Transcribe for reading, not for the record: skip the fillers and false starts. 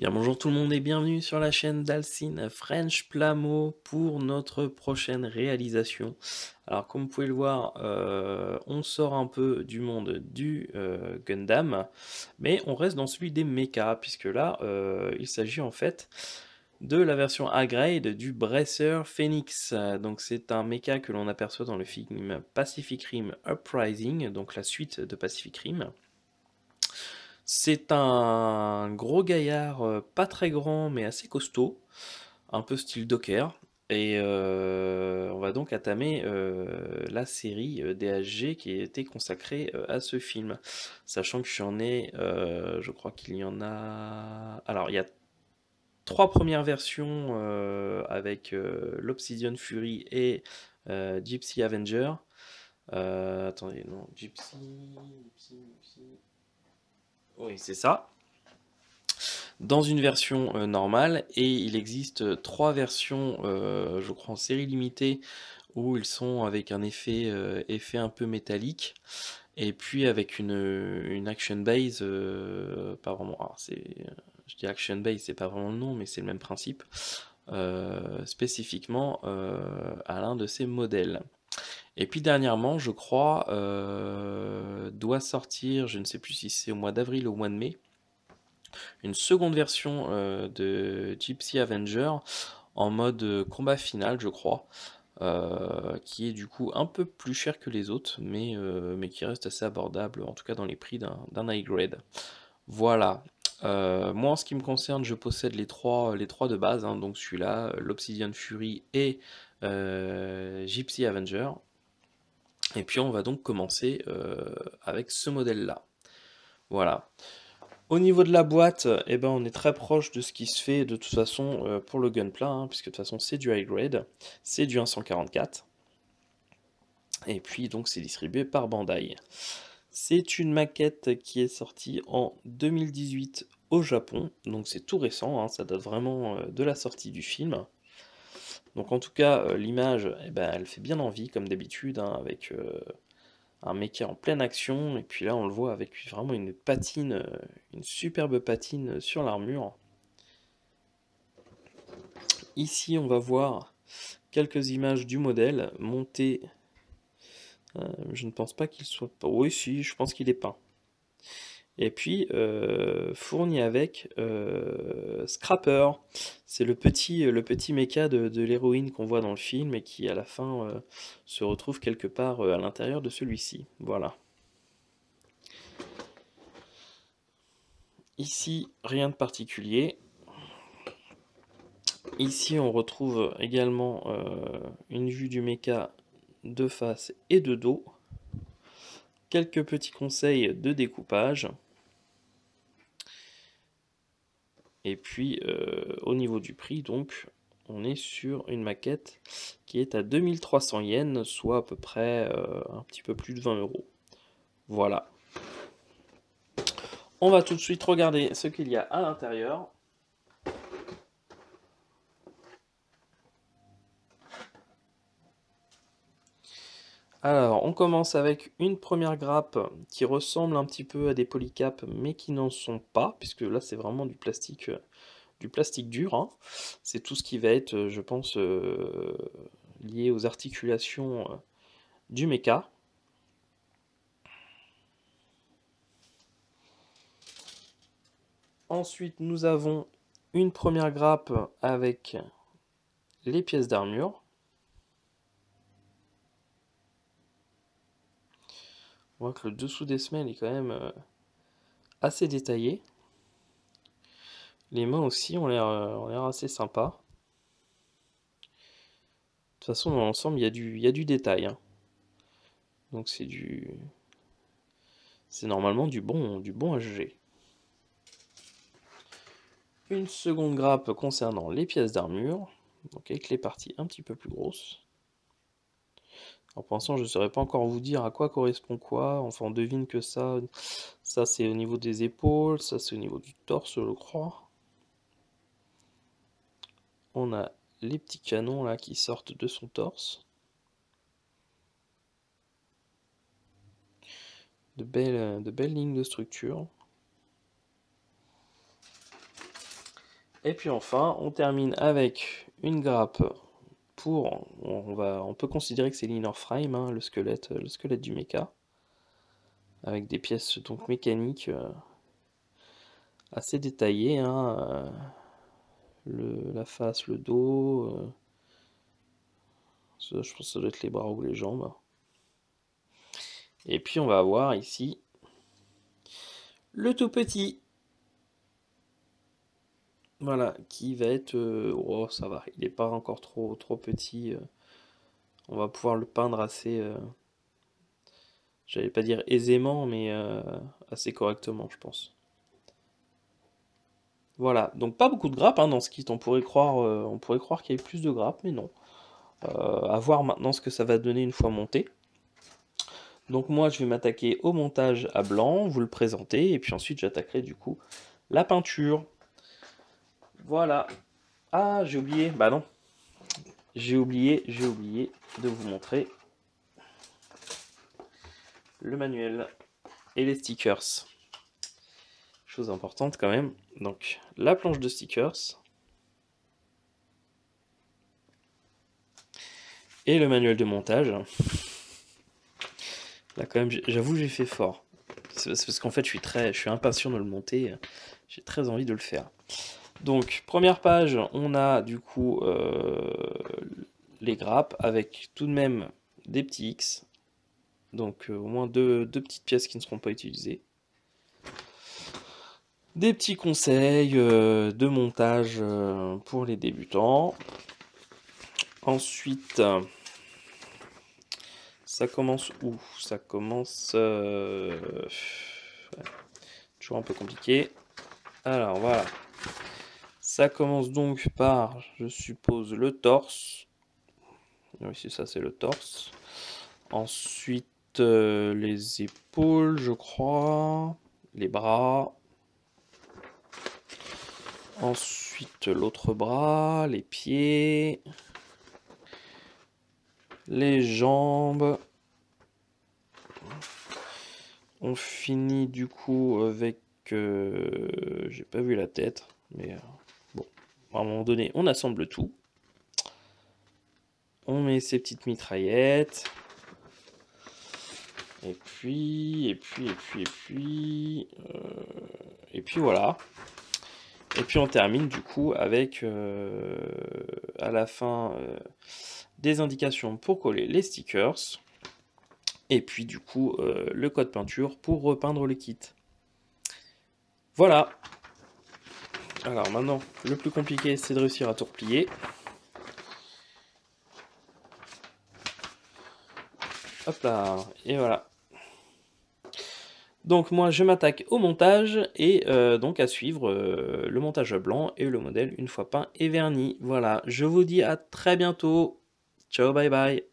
Bien, bonjour tout le monde et bienvenue sur la chaîne d'Alcine French Plamo pour notre prochaine réalisation. Alors comme vous pouvez le voir, on sort un peu du monde du Gundam, mais on reste dans celui des mechas, puisque là, il s'agit en fait de la version A-Grade du Bracer Phoenix. Donc c'est un mecha que l'on aperçoit dans le film Pacific Rim Uprising, donc la suite de Pacific Rim. C'est un gros gaillard, pas très grand mais assez costaud, un peu style Docker. Et on va donc attamer la série DHG qui a été consacrée à ce film. Sachant que j'en ai, je crois qu'il y en a... Alors, il y a trois premières versions avec l'Obsidian Fury et Gypsy Avenger. Attendez, non, Gypsy... Oui, c'est ça. Dans une version normale, et il existe trois versions, je crois en série limitée, où ils sont avec un effet un peu métallique, et puis avec une action base, pas vraiment, alors je dis action base, c'est pas vraiment le nom, mais c'est le même principe, spécifiquement à l'un de ces modèles. Et puis dernièrement, je crois, doit sortir, je ne sais plus si c'est au mois d'avril ou au mois de mai, une seconde version de Gypsy Avenger en mode combat final, je crois, qui est du coup un peu plus cher que les autres, mais qui reste assez abordable, en tout cas dans les prix d'un high grade. Voilà. Moi, en ce qui me concerne, je possède les trois de base, hein, donc celui-là, l'Obsidian Fury et Gypsy Avenger. Et puis on va donc commencer avec ce modèle-là. Voilà. Au niveau de la boîte, eh ben, on est très proche de ce qui se fait de toute façon pour le Gunpla, hein, puisque de toute façon c'est du high grade, c'est du 144, et puis donc c'est distribué par Bandai. C'est une maquette qui est sortie en 2018 au Japon, donc c'est tout récent, hein, ça date vraiment de la sortie du film. Donc en tout cas, l'image, eh ben, elle fait bien envie comme d'habitude, hein, avec un mecha en pleine action, et puis là on le voit avec vraiment une patine, une superbe patine sur l'armure. Ici, on va voir quelques images du modèle monté. Je ne pense pas qu'il soit pas. Oui, si, je pense qu'il est peint. Et puis fourni avec Scrapper. C'est le petit mecha de l'héroïne qu'on voit dans le film et qui à la fin se retrouve quelque part à l'intérieur de celui-ci. Voilà. Ici, rien de particulier. Ici, on retrouve également une vue du mecha de face et de dos. Quelques petits conseils de découpage. Et puis, au niveau du prix, donc, on est sur une maquette qui est à 2300 yens, soit à peu près un petit peu plus de 20 euros. Voilà. On va tout de suite regarder ce qu'il y a à l'intérieur. Alors, on commence avec une première grappe qui ressemble un petit peu à des polycaps, mais qui n'en sont pas, puisque là, c'est vraiment du plastique dur, hein. C'est tout ce qui va être, je pense, lié aux articulations du mecha. Ensuite, nous avons une première grappe avec les pièces d'armure. On voit que le dessous des semelles est quand même assez détaillé. Les mains aussi ont l'air assez sympa. De toute façon, dans l'ensemble, il y a du détail, hein. Donc c'est normalement du bon HG. Une seconde grappe concernant les pièces d'armure, donc avec les parties un petit peu plus grosses. En pensant, je ne saurais pas encore vous dire à quoi correspond quoi. Enfin, on devine que ça c'est au niveau des épaules, ça c'est au niveau du torse, je crois. On a les petits canons là qui sortent de son torse. De belles lignes de structure. Et puis enfin, on termine avec une grappe pour, on peut considérer que c'est l'inner frame, hein, le squelette du mecha, avec des pièces donc mécaniques assez détaillées, hein, la face, le dos, je pense que ça doit être les bras ou les jambes. Et puis on va avoir ici le tout petit. Voilà, qui va être... oh, ça va, il n'est pas encore trop petit. On va pouvoir le peindre assez... j'allais pas dire aisément, mais assez correctement, je pense. Voilà, donc pas beaucoup de grappes hein, dans ce kit. On pourrait croire qu'il y ait plus de grappes, mais non. À voir maintenant ce que ça va donner une fois monté. Donc moi, je vais m'attaquer au montage à blanc, vous le présenter, et puis ensuite j'attaquerai du coup la peinture. Voilà. Ah, j'ai oublié, bah non. J'ai oublié de vous montrer le manuel et les stickers. Chose importante quand même. Donc, la planche de stickers. Et le manuel de montage. Là quand même, j'avoue j'ai fait fort. C'est parce qu'en fait je suis impatient de le monter. J'ai très envie de le faire. Donc, première page, on a du coup les grappes avec tout de même des petits X. Donc au moins deux petites pièces qui ne seront pas utilisées. Des petits conseils de montage pour les débutants. Ensuite, ça commence où? Ça commence... ouais, toujours un peu compliqué. Alors voilà. Ça commence donc par, je suppose, le torse. Oui, c'est ça, c'est le torse. Ensuite, les épaules, je crois. Les bras. Ensuite, l'autre bras, les pieds. Les jambes. On finit du coup avec... j'ai pas vu la tête, mais bon. À un moment donné, on assemble tout. On met ses petites mitraillettes. Et puis voilà. Et puis on termine du coup avec à la fin des indications pour coller les stickers. Et puis du coup le code peinture pour repeindre le kit. Voilà. Alors maintenant, le plus compliqué c'est de réussir à tout replier. Hop là, et voilà. Donc moi je m'attaque au montage et donc à suivre le montage blanc et le modèle une fois peint et verni. Voilà, je vous dis à très bientôt. Ciao, bye bye.